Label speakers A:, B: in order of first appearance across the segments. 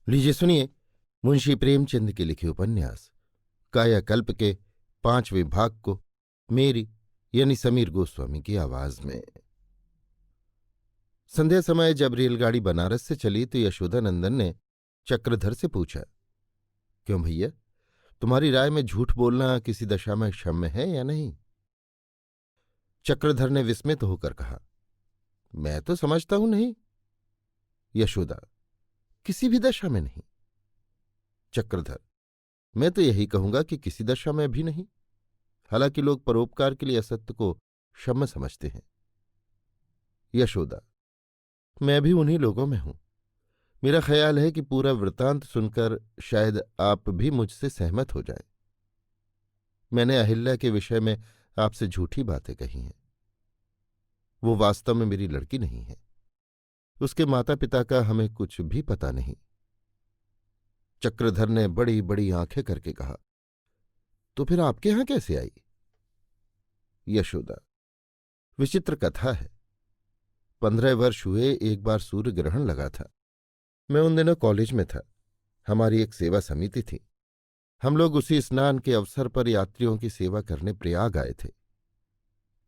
A: लीजिए सुनिए मुंशी प्रेमचंद के लिखे उपन्यास कायाकल्प के 5वें भाग को मेरी यानी समीर गोस्वामी की आवाज में। संध्या समय जब रेलगाड़ी बनारस से चली तो यशोदानंदन ने चक्रधर से पूछा, क्यों भैया, तुम्हारी राय में झूठ बोलना किसी दशा में क्षम्य है या नहीं? चक्रधर ने विस्मित होकर कहा, मैं तो समझता हूं नहीं। यशोदा, किसी भी दशा में नहीं। चक्रधर, मैं तो यही कहूंगा कि किसी दशा में भी नहीं। हालांकि लोग परोपकार के लिए असत्य को क्षम्य समझते हैं। यशोदा, मैं भी उन्हीं लोगों में हूं। मेरा ख्याल है कि पूरा वृत्तांत सुनकर शायद आप भी मुझसे सहमत हो जाएं। मैंने अहिल्या के विषय में आपसे झूठी बातें कही हैं। वो वास्तव में मेरी लड़की नहीं है। उसके माता पिता का हमें कुछ भी पता नहीं। चक्रधर ने बड़ी बड़ी आंखें करके कहा, तो फिर आपके यहां कैसे आई? यशोदा, विचित्र कथा है। 15 वर्ष हुए एक बार सूर्य ग्रहण लगा था। मैं उन दिनों कॉलेज में था। हमारी एक सेवा समिति थी। हम लोग उसी स्नान के अवसर पर यात्रियों की सेवा करने प्रयाग आए थे।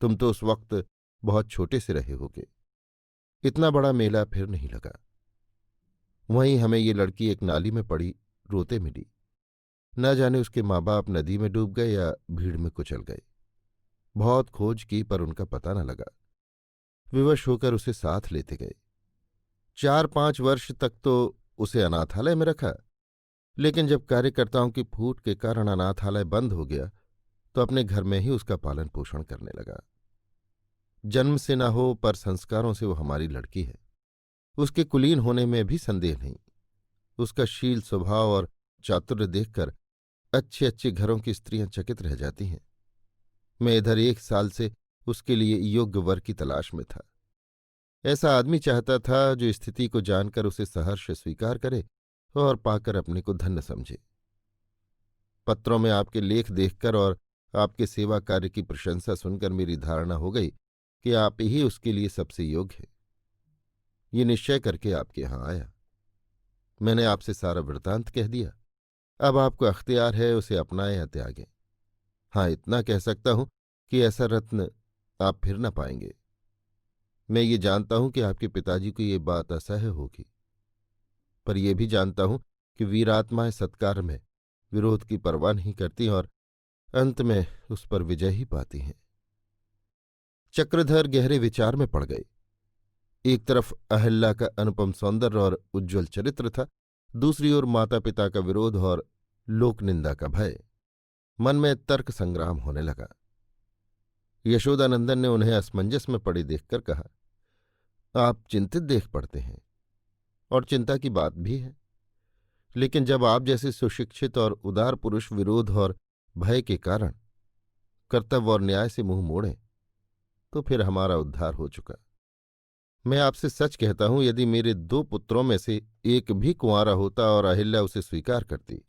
A: तुम तो उस वक्त बहुत छोटे से रहे होगे। इतना बड़ा मेला फिर नहीं लगा। वहीं हमें ये लड़की एक नाली में पड़ी रोते मिली। न जाने उसके माँ बाप नदी में डूब गए या भीड़ में कुचल गए। बहुत खोज की पर उनका पता न लगा। विवश होकर उसे साथ लेते गए। 4-5 वर्ष तक तो उसे अनाथालय में रखा, लेकिन जब कार्यकर्ताओं की फूट के कारण अनाथालय बंद हो गया तो अपने घर में ही उसका पालन पोषण करने लगा। जन्म से न हो पर संस्कारों से वो हमारी लड़की है। उसके कुलीन होने में भी संदेह नहीं। उसका शील स्वभाव और चातुर्य देखकर अच्छे अच्छे घरों की स्त्रियां चकित रह जाती हैं। मैं इधर 1 साल से उसके लिए योग्य वर की तलाश में था। ऐसा आदमी चाहता था जो स्थिति को जानकर उसे सहर्ष स्वीकार करे और पाकर अपने को धन्य समझे। पत्रों में आपके लेख देखकर और आपके सेवा कार्य की प्रशंसा सुनकर मेरी धारणा हो गई कि आप ही उसके लिए सबसे योग्य हैं। ये निश्चय करके आपके यहां आया। मैंने आपसे सारा वृत्तांत कह दिया। अब आपको अख्तियार है उसे अपनाएं या त्यागें। हाँ, इतना कह सकता हूं कि ऐसा रत्न आप फिर न पाएंगे। मैं ये जानता हूं कि आपके पिताजी को ये बात असह्य होगी, पर यह भी जानता हूं कि वीरात्माएं सत्कार में विरोध की परवाह नहीं करती और अंत में उस पर विजय ही पाती हैं। चक्रधर गहरे विचार में पड़ गए। एक तरफ अहिल्या का अनुपम सौंदर्य और उज्ज्वल चरित्र था, दूसरी ओर माता पिता का विरोध और लोकनिंदा का भय। मन में तर्क संग्राम होने लगा। यशोदानंदन ने उन्हें असमंजस में पड़े देखकर कहा, आप चिंतित देख पड़ते हैं और चिंता की बात भी है, लेकिन जब आप जैसे सुशिक्षित और उदार पुरुष विरोध और भय के कारण कर्तव्य और न्याय से मुंह मोड़ें तो फिर हमारा उद्धार हो चुका। मैं आपसे सच कहता हूं, यदि मेरे 2 पुत्रों में से एक भी कुंवारा होता और अहिल्या उसे स्वीकार करती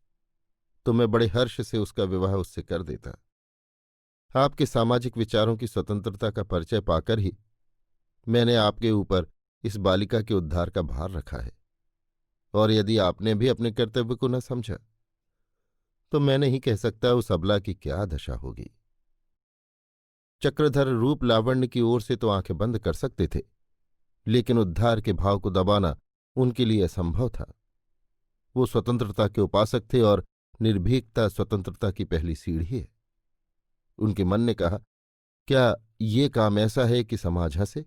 A: तो मैं बड़े हर्ष से उसका विवाह उससे कर देता। आपके सामाजिक विचारों की स्वतंत्रता का परिचय पाकर ही मैंने आपके ऊपर इस बालिका के उद्धार का भार रखा है, और यदि आपने भी अपने कर्तव्य को न समझा तो मैं नहीं कह सकता उस अबला की क्या दशा होगी। चक्रधर रूप लावण्य की ओर से तो आंखें बंद कर सकते थे, लेकिन उद्धार के भाव को दबाना उनके लिए असंभव था। वो स्वतंत्रता के उपासक थे और निर्भीकता स्वतंत्रता की पहली सीढ़ी है। उनके मन ने कहा, क्या ये काम ऐसा है कि समाज हंसे?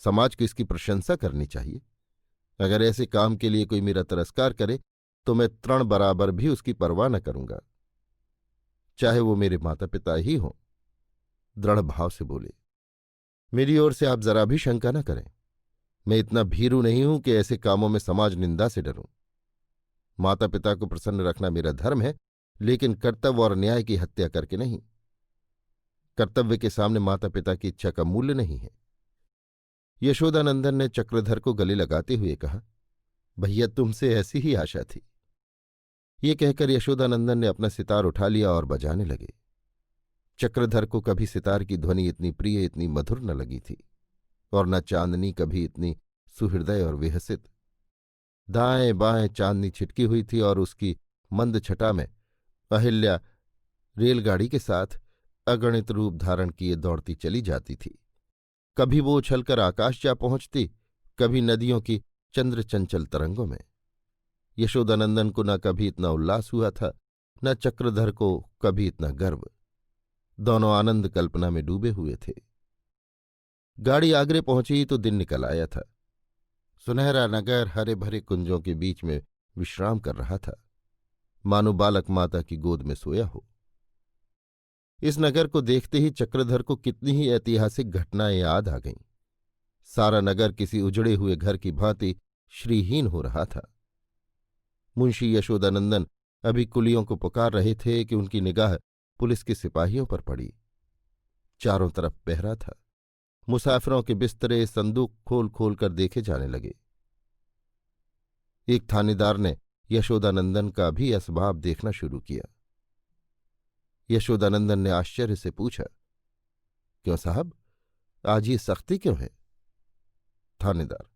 A: समाज को इसकी प्रशंसा करनी चाहिए। अगर ऐसे काम के लिए कोई मेरा तिरस्कार करे तो मैं तृण बराबर भी उसकी परवाह न करूंगा, चाहे वो मेरे माता पिता ही हों। दृढ़ भाव से बोले, मेरी ओर से आप जरा भी शंका न करें। मैं इतना भीरू नहीं हूं कि ऐसे कामों में समाज निंदा से डरूं। माता पिता को प्रसन्न रखना मेरा धर्म है, लेकिन कर्तव्य और न्याय की हत्या करके नहीं। कर्तव्य के सामने माता पिता की इच्छा का मूल्य नहीं है। यशोदानंदन ने चक्रधर को गले लगाते हुए कहा, भैया, तुमसे ऐसी ही आशा थी। ये कहकर यशोदानंदन ने अपना सितार उठा लिया और बजाने लगे। चक्रधर को कभी सितार की ध्वनि इतनी प्रिय, इतनी मधुर न लगी थी, और न चांदनी कभी इतनी सुहृदय और विहसित। दाएं बाएं चांदनी छिटकी हुई थी और उसकी मंद छटा में अहिल्या रेलगाड़ी के साथ अगणित रूप धारण किए दौड़ती चली जाती थी। कभी वो उछलकर आकाश जा पहुंचती, कभी नदियों की चंद्रचंचल तरंगों में। यशोदानंदन को न कभी इतना उल्लास हुआ था, न चक्रधर को कभी इतना गर्व। दोनों आनंद कल्पना में डूबे हुए थे। गाड़ी आगरे पहुंची तो दिन निकल आया था। सुनहरा नगर हरे भरे कुंजों के बीच में विश्राम कर रहा था, मानो बालक माता की गोद में सोया हो। इस नगर को देखते ही चक्रधर को कितनी ही ऐतिहासिक घटनाएं याद आ गईं। सारा नगर किसी उजड़े हुए घर की भांति श्रीहीन हो रहा था। मुंशी यशोदानंदन अभी कुलियों को पुकार रहे थे कि उनकी निगाह पुलिस के सिपाहियों पर पड़ी। चारों तरफ पहरा था। मुसाफिरों के बिस्तरे संदूक खोल खोल कर देखे जाने लगे। एक थानेदार ने यशोदानंदन का भी असबाब देखना शुरू किया। यशोदानंदन ने आश्चर्य से पूछा, क्यों साहब, आज ये सख्ती क्यों है? थानेदार,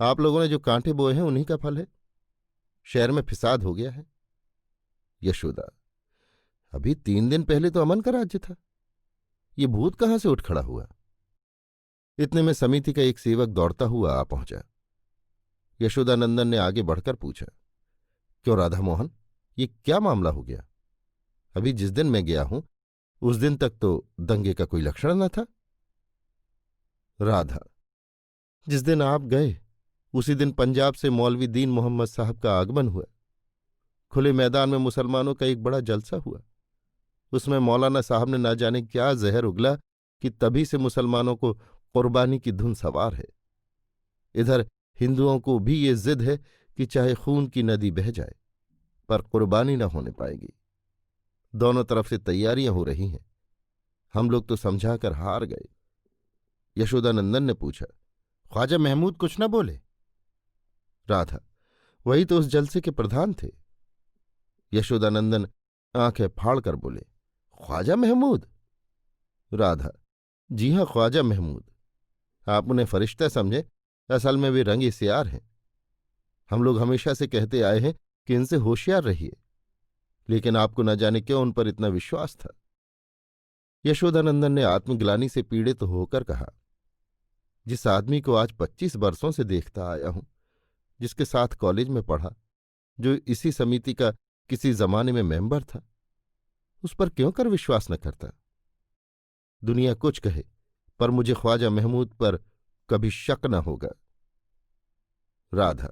A: आप लोगों ने जो कांटे बोए हैं उन्हीं का फल है। शहर में फिसाद हो गया है। यशोदा, अभी 3 दिन पहले तो अमन का राज्य था। ये भूत कहाँ से उठ खड़ा हुआ? इतने में समिति का एक सेवक दौड़ता हुआ आ पहुंचा। यशोदानंदन ने आगे बढ़कर पूछा, क्यों राधा मोहन, ये क्या मामला हो गया? अभी जिस दिन मैं गया हूं उस दिन तक तो दंगे का कोई लक्षण न था। राधा, जिस दिन आप गए उसी दिन पंजाब से मौलवी दीन मोहम्मद साहब का आगमन हुआ। खुले मैदान में मुसलमानों का एक बड़ा जलसा हुआ। उसमें मौलाना साहब ने ना जाने क्या जहर उगला कि तभी से मुसलमानों को कुर्बानी की धुन सवार है। इधर हिंदुओं को भी ये जिद है कि चाहे खून की नदी बह जाए पर कुर्बानी न होने पाएगी। दोनों तरफ से तैयारियां हो रही हैं। हम लोग तो समझाकर हार गए। यशोदानंदन ने पूछा, ख्वाजा महमूद कुछ न बोले? राधा, वही तो उस जलसे के प्रधान थे। यशोदानंदन आंखें फाड़कर बोले, ख्वाजा महमूद? राधा, जी हां, ख्वाजा महमूद। आप उन्हें फरिश्ता समझे, असल में वे रंगे सियार हैं। हम लोग हमेशा से कहते आए हैं कि इनसे होशियार रहिए, लेकिन आपको न जाने क्यों उन पर इतना विश्वास था। यशोदानंदन ने आत्मग्लानि से पीड़ित होकर कहा, जिस आदमी को आज 25 वर्षों से देखता आया हूं, जिसके साथ कॉलेज में पढ़ा, जो इसी समिति का किसी जमाने में मेंबर था, उस पर क्यों कर विश्वास न करता? दुनिया कुछ कहे, पर मुझे ख्वाजा महमूद पर कभी शक न होगा। राधा,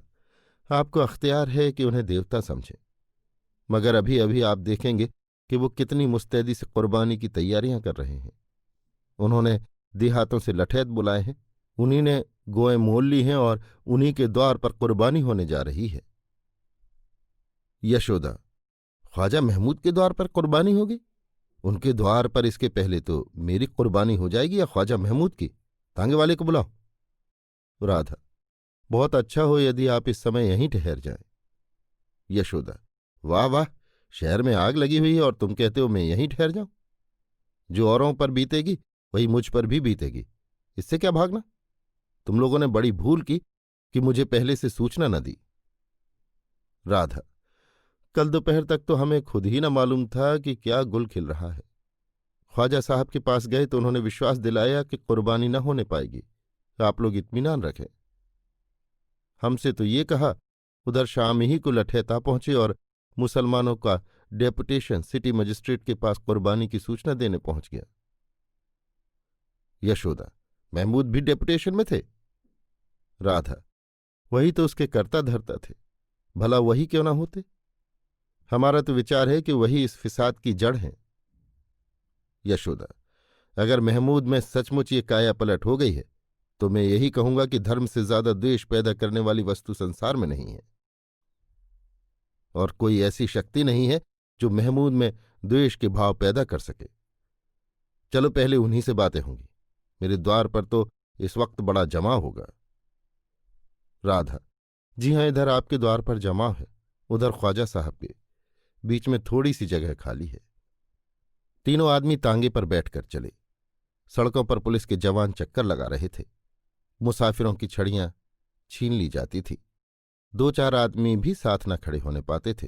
A: आपको अख्तियार है कि उन्हें देवता समझें, मगर अभी अभी आप देखेंगे कि वो कितनी मुस्तैदी से कुर्बानी की तैयारियां कर रहे हैं। उन्होंने देहातों से लठैत बुलाए हैं, उन्हीं ने गोएं मोल ली हैं और उन्हीं के द्वार पर कुर्बानी होने जा रही है। यशोदा, ख्वाजा महमूद के द्वार पर कुर्बानी होगी? उनके द्वार पर इसके पहले तो मेरी कुर्बानी हो जाएगी या ख्वाजा महमूद की? तांगे वाले को बुलाओ। राधा, बहुत अच्छा हो यदि आप इस समय यहीं ठहर जाएं। यशोदा, वाह वाह, शहर में आग लगी हुई है और तुम कहते हो मैं यहीं ठहर जाऊं? जो औरों पर बीतेगी वही मुझ पर भी बीतेगी, इससे क्या भागना? तुम लोगों ने बड़ी भूल की कि मुझे पहले से सूचना न दी। राधा, कल दोपहर तक तो हमें खुद ही न मालूम था कि क्या गुल खिल रहा है। ख्वाजा साहब के पास गए तो उन्होंने विश्वास दिलाया कि कुर्बानी न होने पाएगी, आप लोग इत्मीनान रखें। हमसे तो ये कहा, उधर शाम ही को लठैता पहुंचे और मुसलमानों का डेपुटेशन सिटी मजिस्ट्रेट के पास कुर्बानी की सूचना देने पहुंच गया। यशोदा, महमूद भी डेपुटेशन में थे? राधा, वही तो उसके कर्ता धर्ता थे, भला वही क्यों ना होते? हमारा तो विचार है कि वही इस फिसाद की जड़ हैं। यशोदा, अगर महमूद में सचमुच ये काया पलट हो गई है तो मैं यही कहूंगा कि धर्म से ज्यादा द्वेष पैदा करने वाली वस्तु संसार में नहीं है, और कोई ऐसी शक्ति नहीं है जो महमूद में द्वेष के भाव पैदा कर सके। चलो पहले उन्हीं से बातें होंगी। मेरे द्वार पर तो इस वक्त बड़ा जमाव होगा। राधा, जी हां, इधर आपके द्वार पर जमाव है, उधर ख्वाजा साहब के, बीच में थोड़ी सी जगह खाली है। तीनों आदमी तांगे पर बैठकर चले। सड़कों पर पुलिस के जवान चक्कर लगा रहे थे। मुसाफिरों की छड़ियां छीन ली जाती थी। दो चार आदमी भी साथ न खड़े होने पाते थे।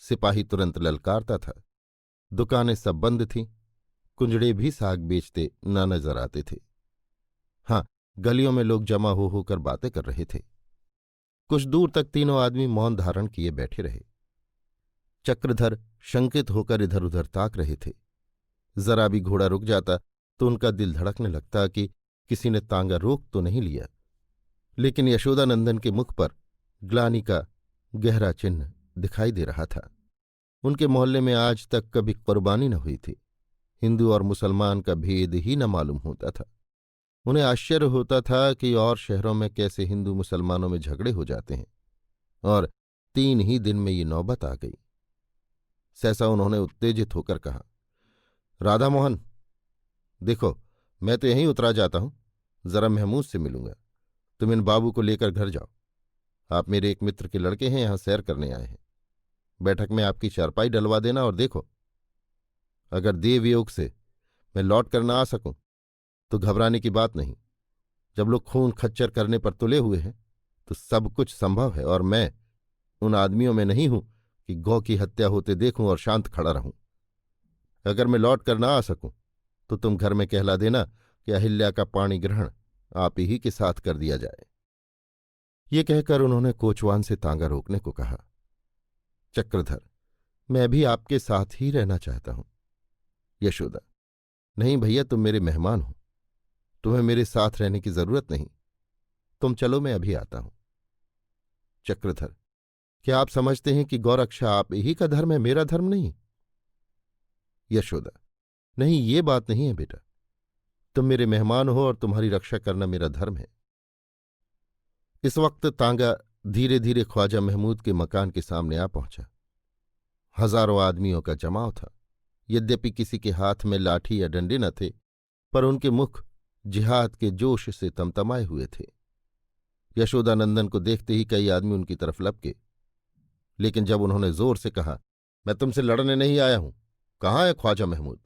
A: सिपाही तुरंत ललकारता था। दुकानें सब बंद थीं। कुंजड़े भी साग बेचते न नजर आते थे। हाँ, गलियों में लोग जमा हो होकर बातें कर रहे थे। कुछ दूर तक तीनों आदमी मौन धारण किए बैठे रहे। चक्रधर शंकित होकर इधर उधर ताक रहे थे। जरा भी घोड़ा रुक जाता तो उनका दिल धड़कने लगता कि किसी ने तांगा रोक तो नहीं लिया। लेकिन यशोदानंदन के मुख पर ग्लानि का गहरा चिन्ह दिखाई दे रहा था। उनके मोहल्ले में आज तक कभी कुर्बानी न हुई थी। हिंदू और मुसलमान का भेद ही न मालूम होता था। उन्हें आश्चर्य होता था कि और शहरों में कैसे हिंदू मुसलमानों में झगड़े हो जाते हैं, और 3 ही दिन में ये नौबत आ गई। सहसा उन्होंने उत्तेजित होकर कहा, राधा मोहन, देखो, मैं तो यहीं उतरा जाता हूं, जरा महमूद से मिलूंगा। तुम इन बाबू को लेकर घर जाओ। आप मेरे एक मित्र के लड़के हैं, यहां सैर करने आए हैं। बैठक में आपकी चारपाई डलवा देना, और देखो, अगर देवयोग से मैं लौट कर न आ सकूं तो घबराने की बात नहीं। जब लोग खून खच्चर करने पर तुले हुए हैं तो सब कुछ संभव है, और मैं उन आदमियों में नहीं हूं कि गौ की हत्या होते देखूं और शांत खड़ा रहूं। अगर मैं लौट कर ना आ सकूं तो तुम घर में कहला देना कि अहिल्या का पाणी ग्रहण आप ही के साथ कर दिया जाए। ये कहकर उन्होंने कोचवान से तांगा रोकने को कहा। चक्रधर, मैं भी आपके साथ ही रहना चाहता हूं। यशोदा, नहीं भैया, तुम मेरे मेहमान हो, तुम्हें मेरे साथ रहने की जरूरत नहीं। तुम चलो, मैं अभी आता हूं। चक्रधर, क्या आप समझते हैं कि गौरक्षा आप ही का धर्म है, मेरा धर्म नहीं? यशोदा, नहीं, ये बात नहीं है बेटा। तुम मेरे मेहमान हो और तुम्हारी रक्षा करना मेरा धर्म है। इस वक्त तांगा धीरे धीरे ख्वाजा महमूद के मकान के सामने आ पहुंचा। हजारों आदमियों का जमाव था। यद्यपि किसी के हाथ में लाठी या डंडे न थे, पर उनके मुख जिहाद के जोश से तमतमाए हुए थे। यशोदानंदन को देखते ही कई आदमी उनकी तरफ लपके, लेकिन जब उन्होंने जोर से कहा, मैं तुमसे लड़ने नहीं आया हूं, कहाँ है ख्वाजा महमूद?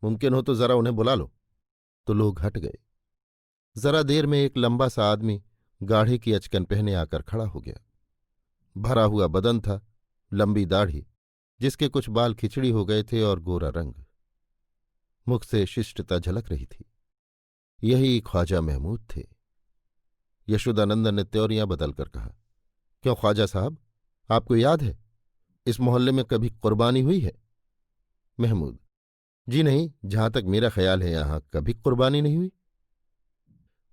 A: मुमकिन हो तो जरा उन्हें बुला लो, तो लोग हट गए। जरा देर में एक लंबा सा आदमी गाढ़े की अचकन पहने आकर खड़ा हो गया। भरा हुआ बदन था, लंबी दाढ़ी, जिसके कुछ बाल खिचड़ी हो गए थे, और गोरा रंग। मुख से शिष्टता झलक रही थी। यही ख्वाजा महमूद थे। यशोदानंदन ने त्योरियां बदलकर कहा, क्यों ख्वाजा साहब, आपको याद है इस मोहल्ले में कभी कुर्बानी हुई है? महमूद, जी नहीं, जहां तक मेरा ख्याल है यहां कभी कुर्बानी नहीं हुई।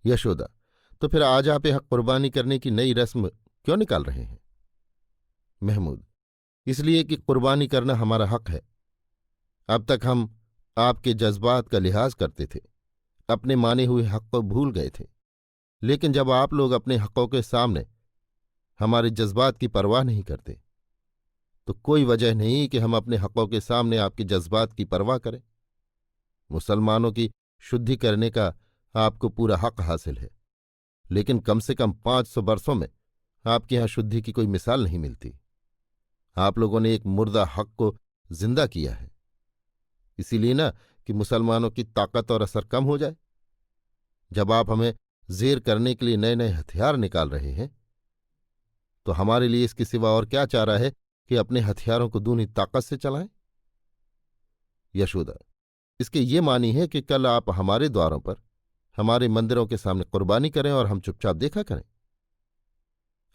A: यशोदा, तो फिर आज आप यहां कुर्बानी करने की नई रस्म क्यों निकाल रहे हैं? महमूद, इसलिए कि कुर्बानी करना हमारा हक है। अब तक हम आपके जज्बात का लिहाज करते थे, अपने माने हुए हक को भूल गए थे। लेकिन जब आप लोग अपने हकों के सामने हमारे जज्बात की परवाह नहीं करते, तो कोई वजह नहीं कि हम अपने हकों के सामने आपके जज्बात की परवाह करें। मुसलमानों की शुद्धि करने का आपको पूरा हक हासिल है, लेकिन कम से कम 500 बरसों में आपके यहां शुद्धि की कोई मिसाल नहीं मिलती। आप लोगों ने एक मुर्दा हक को जिंदा किया है, इसीलिए ना कि मुसलमानों की ताकत और असर कम हो जाए। जब आप हमें जेर करने के लिए नए नए हथियार निकाल रहे हैं, तो हमारे लिए इसके सिवा और क्या चारा है कि अपने हथियारों को दूनी ताकत से चलाएं? यशोदा, इसके ये मानी है कि कल आप हमारे द्वारों पर, हमारे मंदिरों के सामने कुर्बानी करें और हम चुपचाप देखा करें।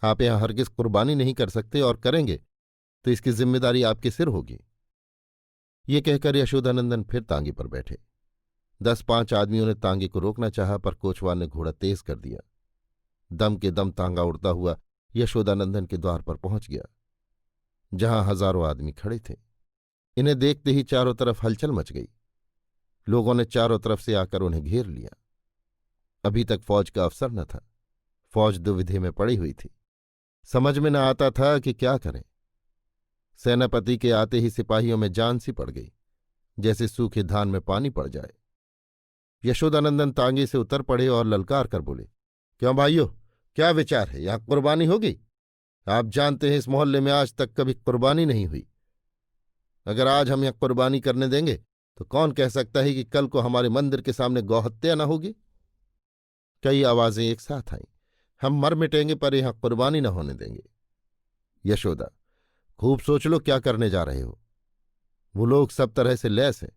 A: आप यहां हरगिज कुर्बानी नहीं कर सकते, और करेंगे तो इसकी जिम्मेदारी आपके सिर होगी। ये कहकर यशोदानंदन फिर तांगे पर बैठे। 10-5 आदमियों ने तांगे को रोकना चाहा, पर कोचवान ने घोड़ा तेज कर दिया। दम के दम तांगा उड़ता हुआ यशोदानंदन के द्वार पर पहुंच गया, जहां हजारों आदमी खड़े थे। इन्हें देखते ही चारों तरफ हलचल मच गई। लोगों ने चारों तरफ से आकर उन्हें घेर लिया। अभी तक फौज का अफसर न था। फौज दुविधा में पड़ी हुई थी। समझ में न आता था कि क्या करें। सेनापति के आते ही सिपाहियों में जान सी पड़ गई, जैसे सूखे धान में पानी पड़ जाए। यशोदानंदन तांगे से उतर पड़े और ललकार कर बोले, क्यों भाइयों, क्या विचार है? यहां कुर्बानी होगी? आप जानते हैं इस मोहल्ले में आज तक कभी कुर्बानी नहीं हुई। अगर आज हम यहां कुर्बानी करने देंगे तो कौन कह सकता है कि कल को हमारे मंदिर के सामने गौहत्या न होगी? कई आवाजें एक साथ आईं। हम मर मिटेंगे पर यहां कुर्बानी न होने देंगे। यशोदा, खूब सोच लो क्या करने जा रहे हो। वो लोग सब तरह से लैस हैं।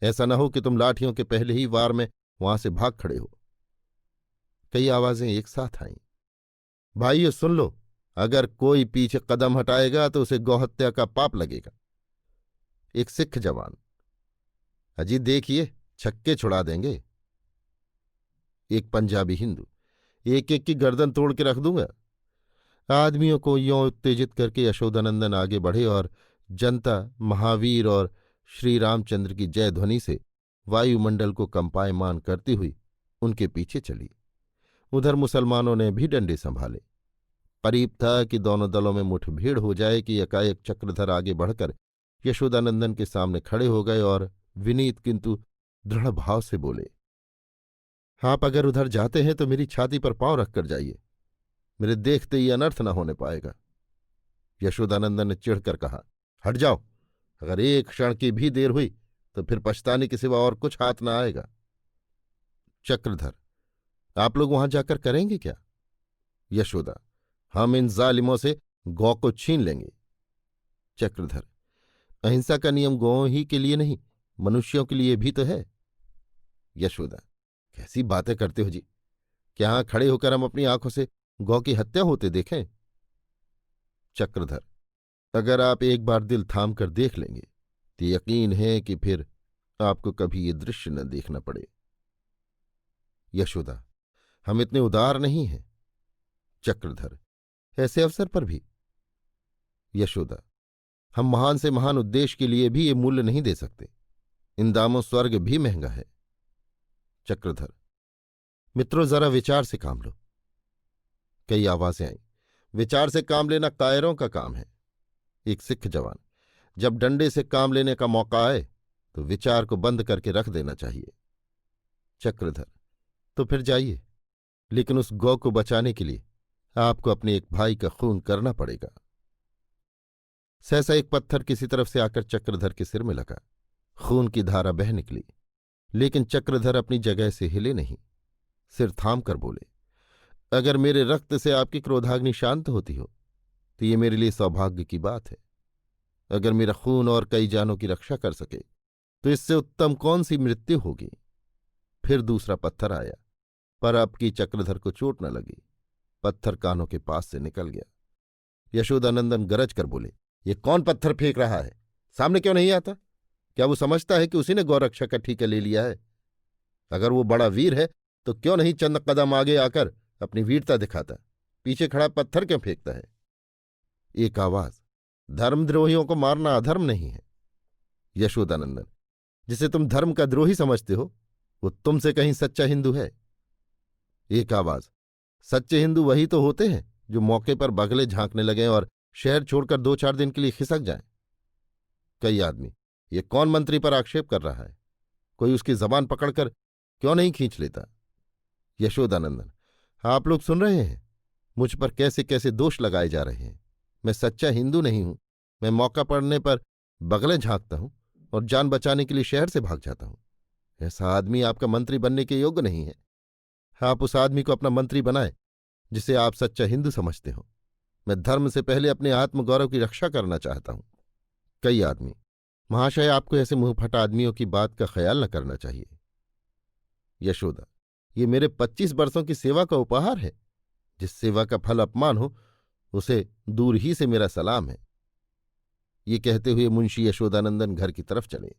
A: ऐसा न हो कि तुम लाठियों के पहले ही वार में वहां से भाग खड़े हो। कई आवाजें एक साथ आईं। भाइयों सुन लो, अगर कोई पीछे कदम हटाएगा तो उसे गौहत्या का पाप लगेगा। एक सिख जवान, अजी देखिए, छक्के छुड़ा देंगे। एक पंजाबी हिंदू, एक एक की गर्दन तोड़ के रख दूंगा। आदमियों को यों उत्तेजित करके यशोदानंदन आगे बढ़े और जनता महावीर और श्री रामचंद्र की जय ध्वनि से वायुमंडल को कंपायमान करती हुई उनके पीछे चली। उधर मुसलमानों ने भी डंडे संभाले। करीब था कि दोनों दलों में मुठभेड़ हो जाए कि एकाएक चक्रधर आगे बढ़कर यशोदानंदन के सामने खड़े हो गए और विनीत किंतु दृढ़ भाव से बोले, आप अगर उधर जाते हैं तो मेरी छाती पर पांव रखकर जाइए। मेरे देखते ही अनर्थ न होने पाएगा। यशोदानंदन ने चिढ़कर कहा, हट जाओ। अगर एक क्षण की भी देर हुई तो फिर पछताने के सिवा और कुछ हाथ न आएगा। चक्रधर, आप लोग वहां जाकर करेंगे क्या? यशोदा, हम इन जालिमों से गौ को छीन लेंगे। चक्रधर, अहिंसा का नियम गौओं ही के लिए नहीं, मनुष्यों के लिए भी तो है। यशोदा, कैसी बातें करते हो जी। क्या यहां खड़े होकर हम अपनी आंखों से गौ की हत्या होते देखें? चक्रधर, अगर आप एक बार दिल थाम कर देख लेंगे तो यकीन है कि फिर आपको कभी ये दृश्य न देखना पड़े। यशोदा, हम इतने उदार नहीं हैं। चक्रधर, ऐसे अवसर पर भी? यशोदा, हम महान से महान उद्देश्य के लिए भी ये मूल्य नहीं दे सकते। इन दामों स्वर्ग भी महंगा है। चक्रधर, मित्रों जरा विचार से काम लो। कई आवाजें आईं। विचार से काम लेना कायरों का काम है। एक सिख जवान, जब डंडे से काम लेने का मौका आए तो विचार को बंद करके रख देना चाहिए। चक्रधर, तो फिर जाइए, लेकिन उस गौ को बचाने के लिए आपको अपने एक भाई का खून करना पड़ेगा। सहसा एक पत्थर किसी तरफ से आकर चक्रधर के सिर में लगा। खून की धारा बह निकली, लेकिन चक्रधर अपनी जगह से हिले नहीं। सिर थाम कर बोले, अगर मेरे रक्त से आपकी क्रोधाग्नि शांत होती हो तो ये मेरे लिए सौभाग्य की बात है। अगर मेरा खून और कई जानों की रक्षा कर सके तो इससे उत्तम कौन सी मृत्यु होगी। फिर दूसरा पत्थर आया, पर अब की चक्रधर को चोट न लगी। पत्थर कानों के पास से निकल गया। यशोदानंदन गरज कर बोले, ये कौन पत्थर फेंक रहा है? सामने क्यों नहीं आता? क्या वो समझता है कि उसी ने गौरक्षा का ठीका ले लिया है? अगर वो बड़ा वीर है तो क्यों नहीं चंद कदम आगे आकर अपनी वीरता दिखाता? पीछे खड़ा पत्थर क्यों फेंकता है? एक आवाज, धर्मद्रोहियों को मारना अधर्म नहीं है। यशोदानंदन, जिसे तुम धर्म का द्रोही समझते हो वो तुमसे कहीं सच्चा हिंदू है। एक आवाज, सच्चे हिंदू वही तो होते हैं जो मौके पर बगले झांकने लगें और शहर छोड़कर 2-4 दिन के लिए खिसक जाएं। कई आदमी, ये कौन मंत्री पर आक्षेप कर रहा है? कोई उसकी जबान पकड़कर क्यों नहीं खींच लेता? यशोदानंदन, आप लोग सुन रहे हैं मुझ पर कैसे कैसे दोष लगाए जा रहे हैं। मैं सच्चा हिंदू नहीं हूं। मैं मौका पड़ने पर बगले झांकता हूं और जान बचाने के लिए शहर से भाग जाता हूं। ऐसा आदमी आपका मंत्री बनने के योग्य नहीं है। आप उस आदमी को अपना मंत्री बनाए जिसे आप सच्चा हिंदू समझते हो। मैं धर्म से पहले अपने आत्मगौरव की रक्षा करना चाहता हूं। कई आदमी, महाशय आपको ऐसे मुंहफट आदमियों की बात का ख्याल न करना चाहिए। यशोदा, ये मेरे 25 वर्षों की सेवा का उपहार है। जिस सेवा का फल अपमान हो उसे दूर ही से मेरा सलाम है। ये कहते हुए मुंशी यशोदानंदन घर की तरफ चले।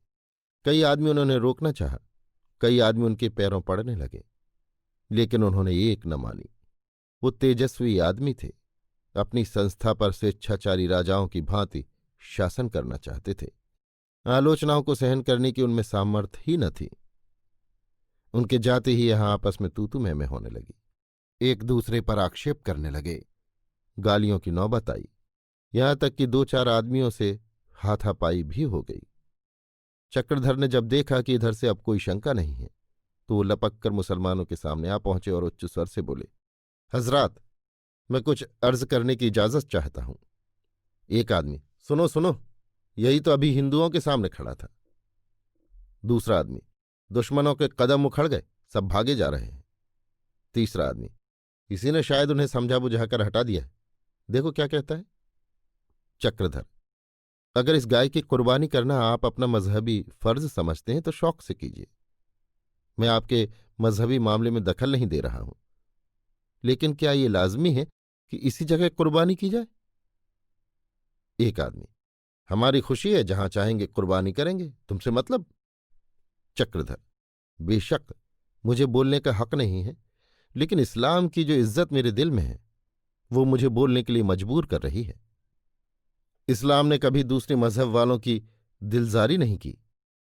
A: कई आदमी उन्होंने रोकना चाहा। कई आदमी उनके पैरों पड़ने लगे, लेकिन उन्होंने एक न मानी। वो तेजस्वी आदमी थे। अपनी संस्था पर स्वेच्छाचारी राजाओं की भांति शासन करना चाहते थे। आलोचनाओं को सहन करने की उनमें सामर्थ्य ही न थी। उनके जाते ही यहां आपस में तूतू मैमे होने लगी। एक दूसरे पर आक्षेप करने लगे। गालियों की नौबत आई। यहां तक कि 2-4 आदमियों से हाथापाई भी हो गई। चक्रधर ने जब देखा कि इधर से अब कोई शंका नहीं है तो वो लपक कर मुसलमानों के सामने आ पहुंचे और उच्च स्वर से बोले, हजरात, मैं कुछ अर्ज करने की इजाजत चाहता हूं। एक आदमी, सुनो सुनो, यही तो अभी हिंदुओं के सामने खड़ा था। दूसरा आदमी, दुश्मनों के कदम उखड़ गए, सब भागे जा रहे हैं। तीसरा आदमी, इसी ने शायद उन्हें समझा बुझाकर हटा दिया है। देखो क्या कहता है। चक्रधर, अगर इस गाय की कुर्बानी करना आप अपना मजहबी फर्ज समझते हैं तो शौक से कीजिए। मैं आपके मजहबी मामले में दखल नहीं दे रहा हूं, लेकिन क्या ये लाजमी है कि इसी जगह कुर्बानी की जाए? एक आदमी, हमारी खुशी है, जहां चाहेंगे कुर्बानी करेंगे, तुमसे मतलब? चक्रधर, बेशक मुझे बोलने का हक नहीं है, लेकिन इस्लाम की जो इज्जत मेरे दिल में है वो मुझे बोलने के लिए मजबूर कर रही है। इस्लाम ने कभी दूसरे मजहब वालों की दिलजारी नहीं की।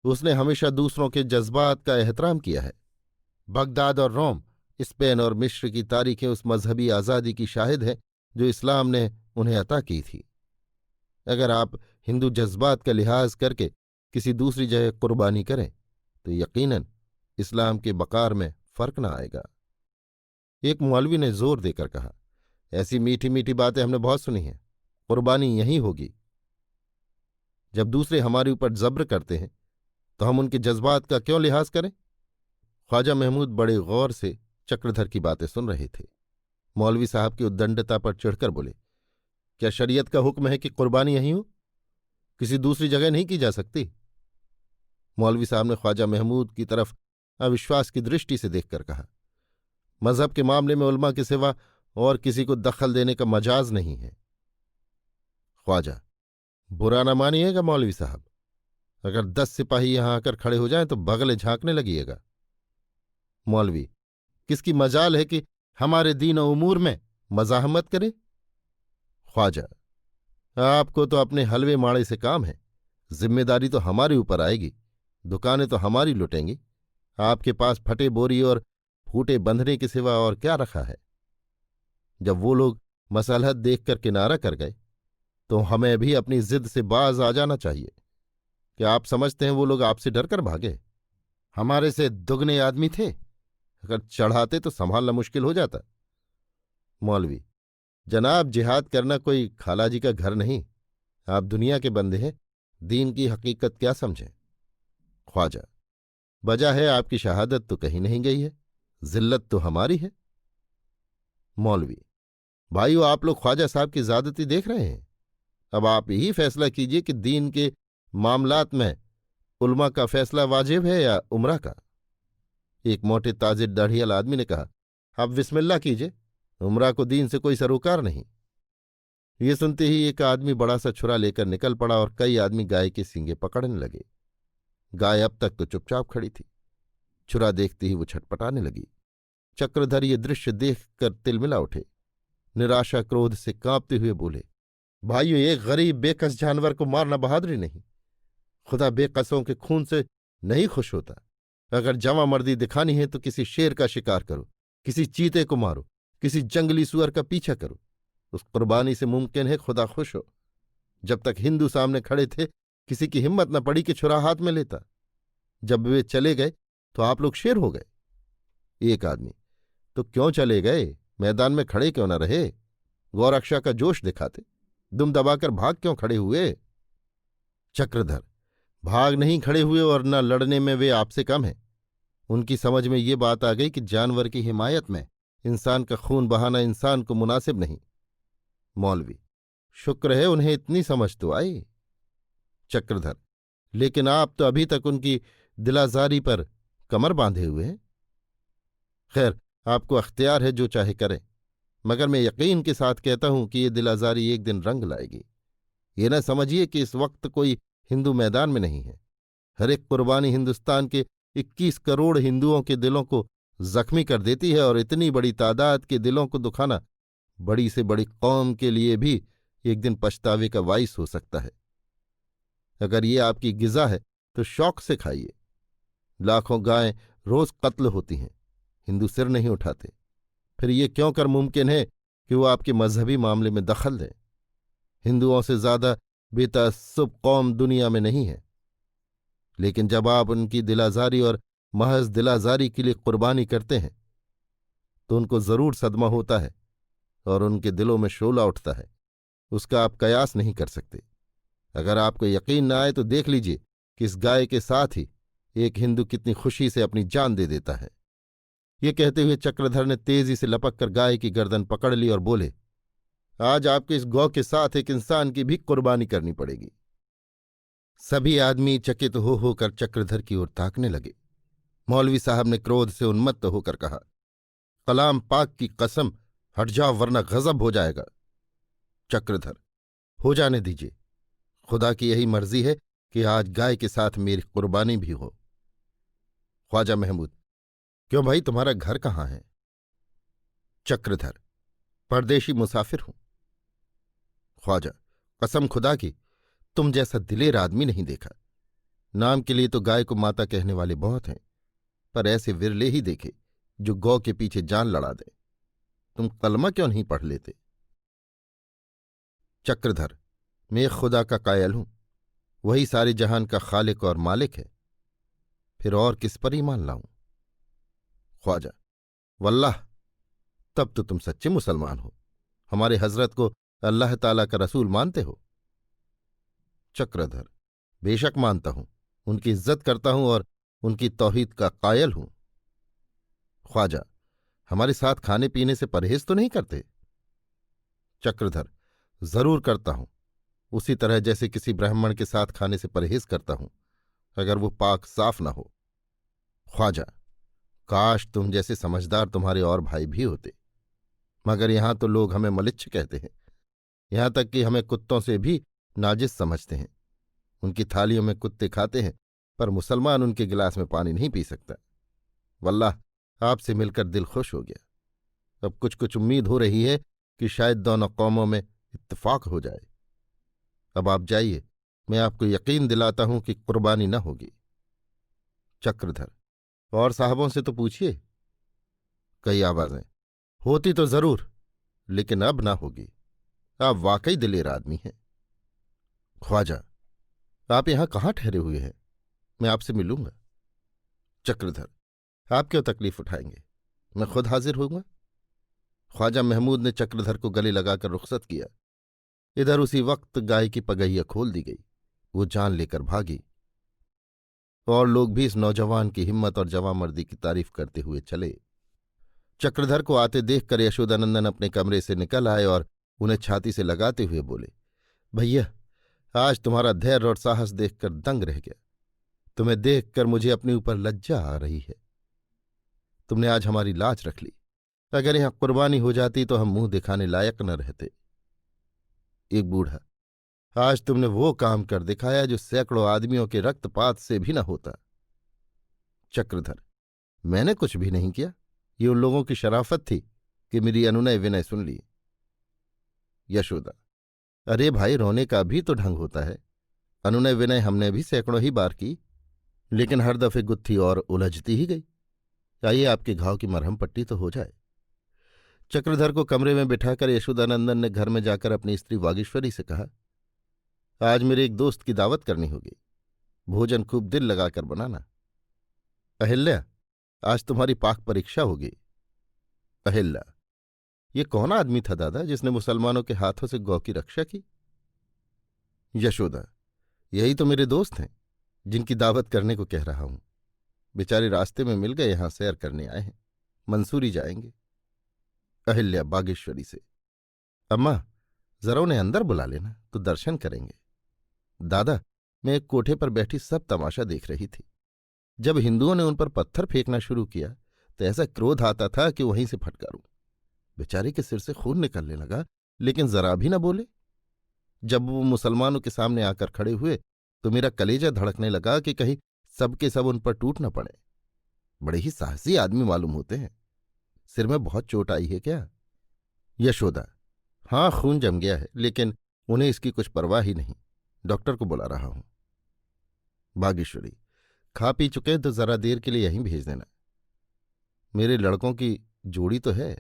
A: उसने हमेशा दूसरों के जज्बात का एहतराम किया है। बगदाद और रोम, स्पेन और मिस्र की तारीखें उस मजहबी आज़ादी की शाहिद है जो इस्लाम ने उन्हें अता की थी। अगर आप हिंदू जज्बात का लिहाज करके किसी दूसरी जगह कुर्बानी करें तो यकीनन इस्लाम के बकार में फर्क न आएगा। एक मौलवी ने जोर देकर कहा, ऐसी मीठी मीठी बातें हमने बहुत सुनी हैं, कुर्बानी यहीं होगी। जब दूसरे हमारे ऊपर जब्र करते हैं तो हम उनके जज्बात का क्यों लिहाज करें? ख्वाजा महमूद बड़े गौर से चक्रधर की बातें सुन रहे थे। मौलवी साहब की उद्दंडता पर चिढ़कर बोले, क्या शरीयत का हुक्म है कि कुर्बानी यहीं हो, किसी दूसरी जगह नहीं की जा सकती? मौलवी साहब ने ख्वाजा महमूद की तरफ अविश्वास की दृष्टि से देखकर कहा, मजहब के मामले में उलमा के सिवा और किसी को दखल देने का मजाज नहीं है। ख्वाजा, बुरा न मानिएगा मौलवी साहब, अगर 10 सिपाही यहां आकर खड़े हो जाएं तो बगले झांकने लगिएगा। मौलवी, किसकी मजाल है कि हमारे दीन और उमूर में मजाहमत करे? ख्वाजा, आपको तो अपने हलवे माड़े से काम है, जिम्मेदारी तो हमारे ऊपर आएगी, दुकानें तो हमारी लुटेंगी। आपके पास फटे बोरी और फूटे बंधने के सिवा और क्या रखा है? जब वो लोग मसलहत देखकर किनारा कर गए तो हमें भी अपनी जिद से बाज आ जाना चाहिए। क्या आप समझते हैं वो लोग आपसे डरकर भागे? हमारे से दुगने आदमी थे, अगर चढ़ाते तो संभालना मुश्किल हो जाता। मौलवी, जनाब, जिहाद करना कोई खालाजी का घर नहीं, आप दुनिया के बंदे हैं, दीन की हकीकत क्या समझें? ख्वाजा, वजह है आपकी शहादत तो कहीं नहीं गई है, जिल्लत तो हमारी है। मौलवी, भाइयों, आप लोग ख्वाजा साहब की ज्यादती देख रहे हैं। अब आप यही फैसला कीजिए कि दीन के मामलात में उलमा का फैसला वाजिब है या उमरा का। एक मोटे ताजिर दाढ़ियाल आदमी ने कहा, आप बिस्मिल्लाह कीजिए, उमरा को दीन से कोई सरोकार नहीं। ये सुनते ही एक आदमी बड़ा सा छुरा लेकर निकल पड़ा और कई आदमी गाय के सींगे पकड़ने लगे। गाय अब तक तो चुपचाप खड़ी थी, छुरा देखते ही वो छटपटाने लगी। चक्रधर ये दृश्य देखकर तिलमिला उठे, निराशा क्रोध से कांपते हुए बोले, भाइयों, एक गरीब बेकस जानवर को मारना बहादुरी नहीं, खुदा बेकसों के खून से नहीं खुश होता। अगर जवां मर्दी दिखानी है तो किसी शेर का शिकार करो, किसी चीते को मारो, किसी जंगली सुअर का पीछा करो, उस कुर्बानी से मुमकिन है खुदा खुश हो। जब तक हिंदू सामने खड़े थे किसी की हिम्मत न पड़ी कि छुरा हाथ में लेता, जब वे चले गए तो आप लोग शेर हो गए। एक आदमी, तो क्यों चले गए, मैदान में खड़े क्यों न रहे, गौरक्षा का जोश दिखाते, दुम दबाकर भाग क्यों खड़े हुए? चक्रधर, भाग नहीं खड़े हुए और न लड़ने में वे आपसे कम हैं। उनकी समझ में ये बात आ गई कि जानवर की हिमायत में इंसान का खून बहाना इंसान को मुनासिब नहीं। मौलवी, शुक्र है उन्हें इतनी समझ तो आई। चक्रधर, लेकिन आप तो अभी तक उनकी दिलाजारी पर कमर बांधे हुए हैं। खैर, आपको अख्तियार है, जो चाहे करें, मगर मैं यकीन के साथ कहता हूं कि ये दिलाजारी एक दिन रंग लाएगी। ये न समझिए कि इस वक्त कोई हिंदू मैदान में नहीं है। हर एक कुर्बानी हिंदुस्तान के 21 करोड़ हिंदुओं के दिलों को जख्मी कर देती है, और इतनी बड़ी तादाद के दिलों को दुखाना बड़ी से बड़ी कौम के लिए भी एक दिन पछतावे का बाइस हो सकता है। अगर ये आपकी गिज़ा है तो शौक से खाइए। लाखों गायें रोज कत्ल होती हैं, हिंदू सिर नहीं उठाते। फिर ये क्यों कर मुमकिन है कि वो आपके मजहबी मामले में दखल दें? हिंदुओं से ज्यादा बेतअस्सुब कौम दुनिया में नहीं है। लेकिन जब आप उनकी दिलाजारी और महज दिलाजारी के लिए कुर्बानी करते हैं तो उनको जरूर सदमा होता है और उनके दिलों में शोला उठता है। उसका आप कयास नहीं कर सकते। अगर आपको यकीन न आए तो देख लीजिए कि इस गाय के साथ ही एक हिंदू कितनी खुशी से अपनी जान दे देता है। ये कहते हुए चक्रधर ने तेजी से लपक कर गाय की गर्दन पकड़ ली और बोले, आज आपको इस गौ के साथ एक इंसान की भी कुर्बानी करनी पड़ेगी। सभी आदमी चकित हो होकर चक्रधर की ओर ताकने लगे। मौलवी साहब ने क्रोध से उन्मत्त होकर कहा, कलाम पाक की कसम, हट जाओ वरना गजब हो जाएगा। चक्रधर, हो जाने दीजिए, खुदा की यही मर्जी है कि आज गाय के साथ मेरी कुर्बानी भी हो। ख्वाजा महमूद, क्यों भाई, तुम्हारा घर कहाँ है? चक्रधर, परदेशी मुसाफिर हूं। ख्वाजा, कसम खुदा की, तुम जैसा दिलेर आदमी नहीं देखा। नाम के लिए तो गाय को माता कहने वाले बहुत हैं, पर ऐसे विरले ही देखे जो गौ के पीछे जान लड़ा दे। तुम कलमा क्यों नहीं पढ़ लेते? चक्रधर, मैं एक खुदा का कायल हूं, वही सारे जहान का खालिक और मालिक है, फिर और किस पर ईमान लाऊं? ख्वाजा, वल्लाह, तब तो तुम सच्चे मुसलमान हो, हमारे हजरत को अल्लाह ताला का रसूल मानते हो। चक्रधर, बेशक मानता हूं, उनकी इज्जत करता हूं और उनकी तौहीद का कायल हूं। ख्वाजा, हमारे साथ खाने पीने से परहेज तो नहीं करते? चक्रधर, जरूर करता हूं, उसी तरह जैसे किसी ब्राह्मण के साथ खाने से परहेज करता हूं, अगर वो पाक साफ न हो। ख्वाजा, काश तुम जैसे समझदार तुम्हारे और भाई भी होते, मगर यहां तो लोग हमें मलिच्छ कहते हैं, यहां तक कि हमें कुत्तों से भी नाजिस समझते हैं। उनकी थालियों में कुत्ते खाते हैं, पर मुसलमान उनके गिलास में पानी नहीं पी सकता। वल्लाह, आपसे मिलकर दिल खुश हो गया। अब कुछ कुछ उम्मीद हो रही है कि शायद दोनों कौमों में इत्तेफाक हो जाए। अब आप जाइए, मैं आपको यकीन दिलाता हूं कि कुर्बानी न होगी। चक्रधर, और साहबों से तो पूछिए। कई आवाजें, होती तो जरूर, लेकिन अब ना होगी। आप वाकई दिलेर आदमी हैं। ख्वाजा, आप यहां कहाँ ठहरे हुए हैं? मैं आपसे मिलूंगा। चक्रधर, आप क्यों तकलीफ उठाएंगे, मैं खुद हाजिर होऊंगा। ख्वाजा महमूद ने चक्रधर को गले लगाकर रुखसत किया। इधर उसी वक्त गाय की पगहिया खोल दी गई, वो जान लेकर भागी। और लोग भी इस नौजवान की हिम्मत और जवामर्दी की तारीफ करते हुए चले। चक्रधर को आते देखकर यशोदानंदन अपने कमरे से निकल आए और उन्हें छाती से लगाते हुए बोले, भैया, आज तुम्हारा धैर्य और साहस देखकर दंग रह गया। तुम्हें देखकर मुझे अपने ऊपर लज्जा आ रही है। तुमने आज हमारी लाज रख ली। अगर यहां कुर्बानी हो जाती तो हम मुंह दिखाने लायक न रहते। एक बूढ़ा, आज तुमने वो काम कर दिखाया जो सैकड़ों आदमियों के रक्तपात से भी न होता। चक्रधर, मैंने कुछ भी नहीं किया, ये उन लोगों की शराफत थी कि मेरी अनुनय विनय सुन ली। यशोदा, अरे भाई, रोने का भी तो ढंग होता है। अनुनय विनय हमने भी सैकड़ों ही बार की, लेकिन हर दफे गुत्थी और उलझती ही गई। आइए, आपके घाव की मरहम पट्टी तो हो जाए। चक्रधर को कमरे में बिठाकर यशोदानंदन ने घर में जाकर अपनी स्त्री वागीश्वरी से कहा, आज मेरे एक दोस्त की दावत करनी होगी, भोजन खूब दिल लगाकर बनाना। अहिल्या, आज तुम्हारी पाक परीक्षा होगी। अहिल्या, ये कौन आदमी था दादा जिसने मुसलमानों के हाथों से गौ की रक्षा की? यशोदा, यही तो मेरे दोस्त हैं जिनकी दावत करने को कह रहा हूं। बेचारे रास्ते में मिल गए, यहां सैर करने आए हैं, मंसूरी जाएंगे। अहिल्या बागेश्वरी से, अम्मा, जरा उन्हें अंदर बुला लेना तो दर्शन करेंगे। दादा, मैं एक कोठे पर बैठी सब तमाशा देख रही थी। जब हिंदुओं ने उन पर पत्थर फेंकना शुरू किया तो ऐसा क्रोध आता था कि वहीं से फटकारूं। बेचारे के सिर से खून निकलने लगा, लेकिन जरा भी न बोले। जब वो मुसलमानों के सामने आकर खड़े हुए तो मेरा कलेजा धड़कने लगा कि कहीं सबके सब उन पर टूट न पड़े। बड़े ही साहसी आदमी मालूम होते हैं। सिर में बहुत चोट आई है क्या? यशोदा, हाँ, खून जम गया है, लेकिन उन्हें इसकी कुछ परवाह ही नहीं। डॉक्टर को बुला रहा हूं। बागेश्वरी, खा पी चुके तो जरा देर के लिए यहीं भेज देना, मेरे लड़कों की जोड़ी तो है।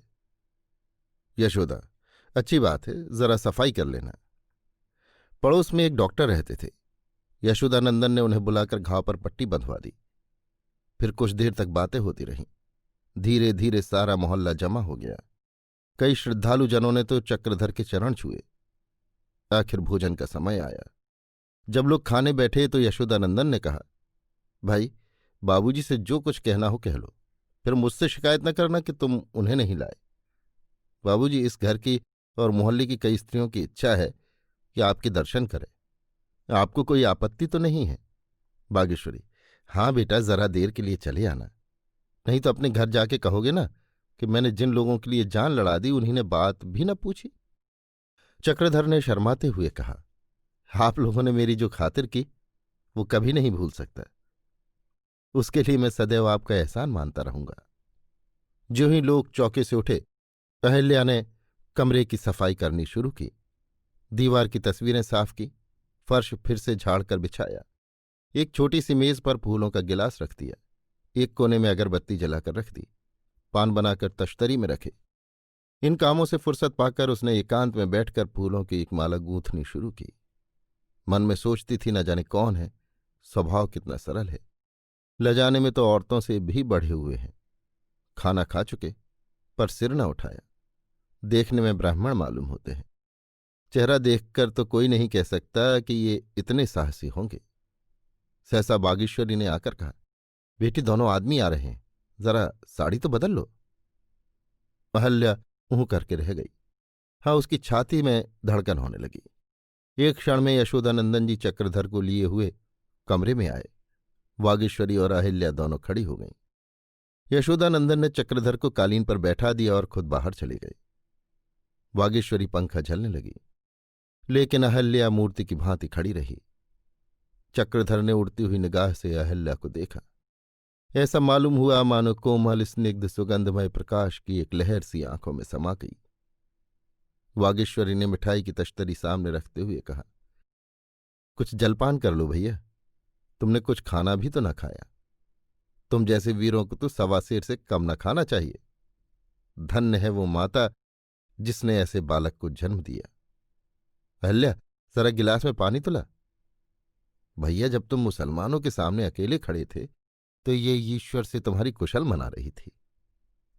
A: यशोदा, अच्छी बात है, जरा सफाई कर लेना। पड़ोस में एक डॉक्टर रहते थे। यशोदानंदन ने उन्हें बुलाकर घाव पर पट्टी बंधवा दी। फिर कुछ देर तक बातें होती रहीं। धीरे धीरे सारा मोहल्ला जमा हो गया। कई श्रद्धालु जनों ने तो चक्रधर के चरण छुए। आखिर भोजन का समय आया। जब लोग खाने बैठे तो यशोदानंदन ने कहा, भाई, बाबूजी से जो कुछ कहना हो कह लो, फिर मुझसे शिकायत न करना कि तुम उन्हें नहीं लाए। बाबूजी, इस घर की और मोहल्ले की कई स्त्रियों की इच्छा है कि आपके दर्शन करें। आपको कोई आपत्ति तो नहीं है? बागेश्वरी, हाँ बेटा, जरा देर के लिए चले आना, नहीं तो अपने घर जाके कहोगे ना कि मैंने जिन लोगों के लिए जान लड़ा दी उन्हीं ने बात भी न पूछी। चक्रधर ने शर्माते हुए कहा, आप लोगों ने मेरी जो खातिर की वो कभी नहीं भूल सकता। उसके लिए मैं सदैव आपका एहसान मानता रहूंगा। जो ही लोग चौके से उठे, अहल्या ने कमरे की सफाई करनी शुरू की। दीवार की तस्वीरें साफ की, फर्श फिर से झाड़कर बिछाया, एक छोटी सी मेज पर फूलों का गिलास रख दिया, एक कोने में अगरबत्ती जलाकर रख दी, पान बनाकर तश्तरी में रखे। इन कामों से फुर्सत पाकर उसने एकांत में बैठकर फूलों की एक माला गूंथनी शुरू की। मन में सोचती थी, न जाने कौन है, स्वभाव कितना सरल है, लजाने में तो औरतों से भी बढ़े हुए हैं। खाना खा चुके पर सिर न उठाया, देखने में ब्राह्मण मालूम होते हैं। चेहरा देखकर तो कोई नहीं कह सकता कि ये इतने साहसी होंगे। सहसा बागेश्वरी ने आकर कहा, बेटी, दोनों आदमी आ रहे हैं, जरा साड़ी तो बदल लो। अहल्या ऊँ करके रह गई। हाँ, उसकी छाती में धड़कन होने लगी। एक क्षण में यशोदानंदन जी चक्रधर को लिए हुए कमरे में आए। वागीश्वरी और अहिल्या दोनों खड़ी हो गईं। यशोदानंदन ने चक्रधर को कालीन पर बैठा दिया और खुद बाहर चले गए। वागीश्वरी पंखा झलने लगी, लेकिन अहल्या मूर्ति की भांति खड़ी रही। चक्रधर ने उड़ती हुई निगाह से अहल्या को देखा। ऐसा मालूम हुआ मानो कोमल स्निग्ध सुगंधमय प्रकाश की एक लहर सी आंखों में समा गई। वागीश्वरी ने मिठाई की तश्तरी सामने रखते हुए कहा, कुछ जलपान कर लो भैया, तुमने कुछ खाना भी तो न खाया। तुम जैसे वीरों को तो सवा सेर से कम न खाना चाहिए। धन्य है वो माता जिसने ऐसे बालक को जन्म दिया। अहल्या, जरा गिलास में पानी तो ला। भैया, जब तुम मुसलमानों के सामने अकेले खड़े थे तो ये ईश्वर से तुम्हारी कुशल मना रही थी,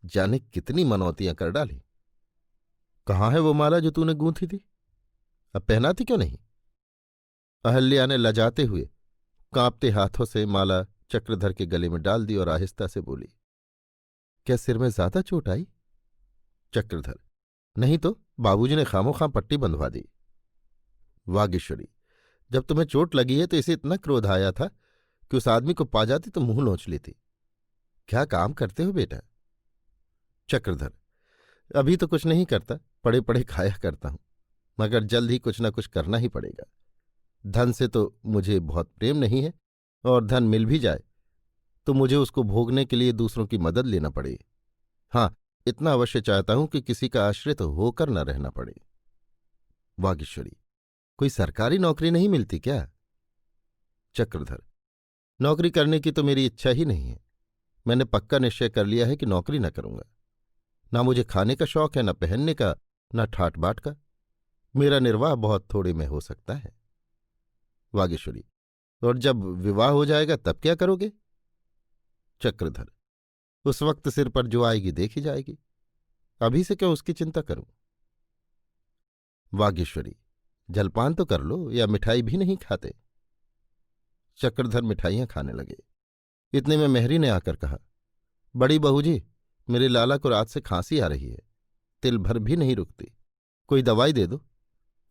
A: जाने कितनी मनौतियां कर डाली। कहाँ है वो माला जो तूने गूंथी थी? अब पहनाती क्यों नहीं? अहल्या ने लजाते हुए कांपते हाथों से माला चक्रधर के गले में डाल दी और आहिस्ता से बोली, क्या सिर में ज्यादा चोट आई? चक्रधर, नहीं तो बाबूजी ने खामोखां पट्टी बंधवा दी। वागीश्वरी, जब तुम्हें चोट लगी है तो इसे इतना क्रोध आया था कि उस आदमी को पा जाती तो मुंह नोच लेती। क्या काम करते हो बेटा? चक्रधर, अभी तो कुछ नहीं करता, पड़े पड़े खाया करता हूं, मगर जल्द ही कुछ न कुछ करना ही पड़ेगा। धन से तो मुझे बहुत प्रेम नहीं है, और धन मिल भी जाए तो मुझे उसको भोगने के लिए दूसरों की मदद लेना पड़े। हाँ, इतना अवश्य चाहता हूं कि किसी का आश्रित होकर न रहना पड़े। वागीश्वरी, कोई सरकारी नौकरी नहीं मिलती क्या? चक्रधर, नौकरी करने की तो मेरी इच्छा ही नहीं है। मैंने पक्का निश्चय कर लिया है कि नौकरी न करूंगा। ना मुझे खाने का शौक है, न पहनने का, न ठाट बाट का। मेरा निर्वाह बहुत थोड़े में हो सकता है। वागीश्वरी, और जब विवाह हो जाएगा तब क्या करोगे? चक्रधर, उस वक्त सिर पर जो आएगी देखी जाएगी, अभी से क्यों उसकी चिंता करूं? वागीश्वरी, जलपान तो कर लो, या मिठाई भी नहीं खाते? चक्रधर मिठाइयां खाने लगे। इतने में मेहरी ने आकर कहा, बड़ी बहू जी, मेरे लाला को रात से खांसी आ रही है, तिल भर भी नहीं रुकती, कोई दवाई दे दो।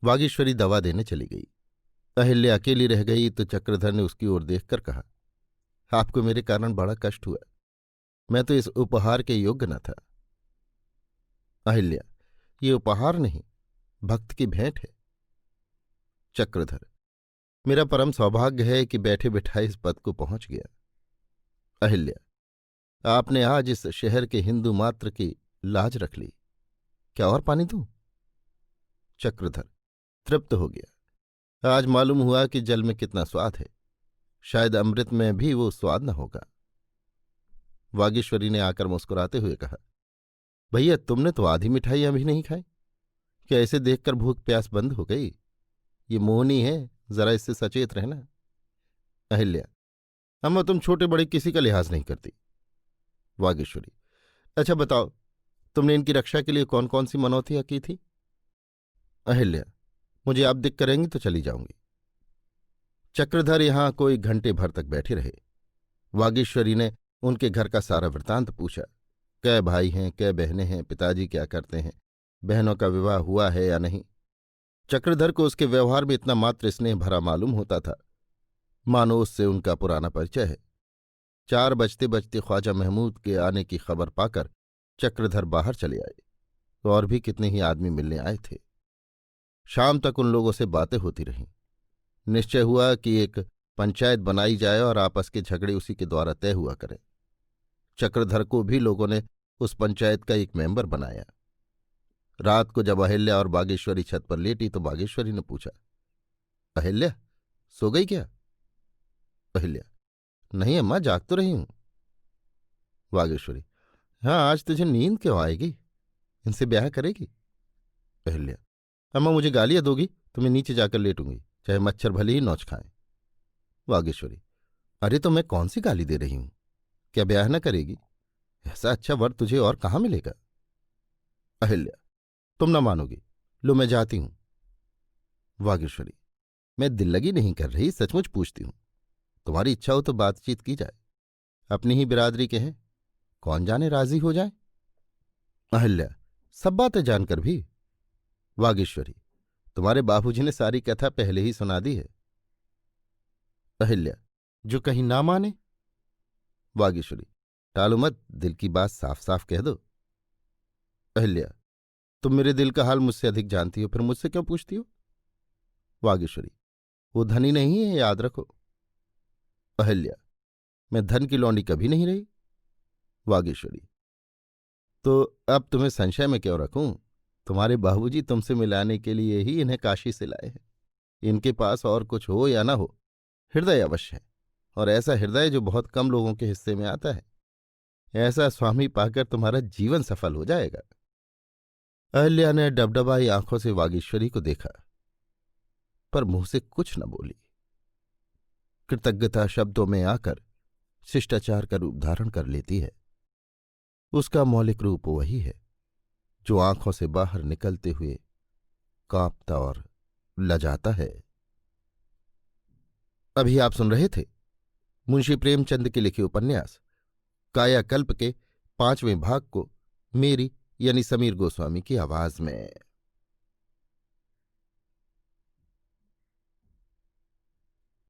A: वागीश्वरी दवा देने चली गई। अहिल्या अकेली रह गई तो चक्रधर ने उसकी ओर देखकर कहा, आपको मेरे कारण बड़ा कष्ट हुआ, मैं तो इस उपहार के योग्य न था। अहिल्या, ये उपहार नहीं, भक्त की भेंट है। चक्रधर, मेरा परम सौभाग्य है कि बैठे बिठाए इस पद को पहुंच गया। अहिल्या, आपने आज इस शहर के हिंदू मात्र की लाज रख ली, क्या और पानी दूं? चक्रधर तृप्त हो गया। आज मालूम हुआ कि जल में कितना स्वाद है, शायद अमृत में भी वो स्वाद न होगा। वागीश्वरी ने आकर मुस्कुराते हुए कहा, भैया, तुमने तो आधी मिठाइयां भी नहीं खाई, क्या ऐसे देखकर भूख प्यास बंद हो गई? ये मोहनी है, जरा इससे सचेत रहना। अहिल्या, अम्मा, तुम छोटे बड़े किसी का लिहाज नहीं करती। वागीश्वरी, अच्छा बताओ, तुमने इनकी रक्षा के लिए कौन कौन सी मनौतियां की थी? अहिल्या, मुझे आप दिख करेंगी तो चली जाऊंगी। चक्रधर यहां कोई घंटे भर तक बैठे रहे। वागीश्वरी ने उनके घर का सारा वृत्तांत पूछा। कै भाई हैं, कै बहनें हैं, पिताजी क्या करते हैं, बहनों का विवाह हुआ है या नहीं। चक्रधर को उसके व्यवहार में इतना मात्र स्नेह भरा मालूम होता था, मानो उससे उनका पुराना परिचय है। 4 बजते बजते ख्वाजा महमूद के आने की खबर पाकर चक्रधर बाहर चले आए। तो और भी कितने ही आदमी मिलने आए थे। शाम तक उन लोगों से बातें होती रहीं। निश्चय हुआ कि एक पंचायत बनाई जाए और आपस के झगड़े उसी के द्वारा तय हुआ करें। चक्रधर को भी लोगों ने उस पंचायत का एक मेंबर बनाया। रात को जब अहिल्या और बागेश्वरी छत पर लेटी तो बागेश्वरी ने पूछा, अहिल्या, सो गई क्या? अहिल्या, नहीं अम्मा, जाग तो रही हूं। बागेश्वरी, हाँ, आज तुझे नींद क्यों आएगी? इनसे ब्याह करेगी? अहिल्या, अम्मा मुझे गालियां दोगी तो मैं नीचे जाकर लेटूंगी, चाहे मच्छर भले ही नौच खाएं। बागेश्वरी, अरे तो मैं कौन सी गाली दे रही हूं? क्या ब्याह न करेगी? ऐसा अच्छा वर तुझे और कहाँ मिलेगा? अहिल्या, तुम न मानोगी, लो मैं जाती हूं। वागीश्वरी, मैं दिल लगी नहीं कर रही, सचमुच पूछती हूं। तुम्हारी इच्छा हो तो बातचीत की जाए, अपनी ही बिरादरी के हैं, कौन जाने राजी हो जाए। अहिल्या, सब बातें जानकर भी? वागीश्वरी, तुम्हारे बाबूजी ने सारी कथा पहले ही सुना दी है। अहिल्या, जो कहीं ना माने? वागीश्वरी, टालो मत, दिल की बात साफ साफ कह दो। अहिल्या, तुम मेरे दिल का हाल मुझसे अधिक जानती हो, फिर मुझसे क्यों पूछती हो? वागीश्वरी, वो धनी नहीं है, याद रखो। अहिल्या, मैं धन की लौंडी कभी नहीं रही। वागीश्वरी, तो अब तुम्हें संशय में क्यों रखूं? तुम्हारे बाबूजी तुमसे मिलाने के लिए ही इन्हें काशी से लाए हैं। इनके पास और कुछ हो या ना हो, हृदय अवश्य है, और ऐसा हृदय जो बहुत कम लोगों के हिस्से में आता है। ऐसा स्वामी पाकर तुम्हारा जीवन सफल हो जाएगा। अहिल्या ने डबडबाई आंखों से वागीश्वरी को देखा, पर मुंह से कुछ न बोली। कृतज्ञता शब्दों में आकर शिष्टाचार का रूप धारण कर लेती है। उसका मौलिक रूप वही है जो आंखों से बाहर निकलते हुए कांपता और लजाता है। अभी आप सुन रहे थे मुंशी प्रेमचंद के लिखे उपन्यास कायाकल्प के 5वें भाग को मेरी यानी समीर गोस्वामी की आवाज में।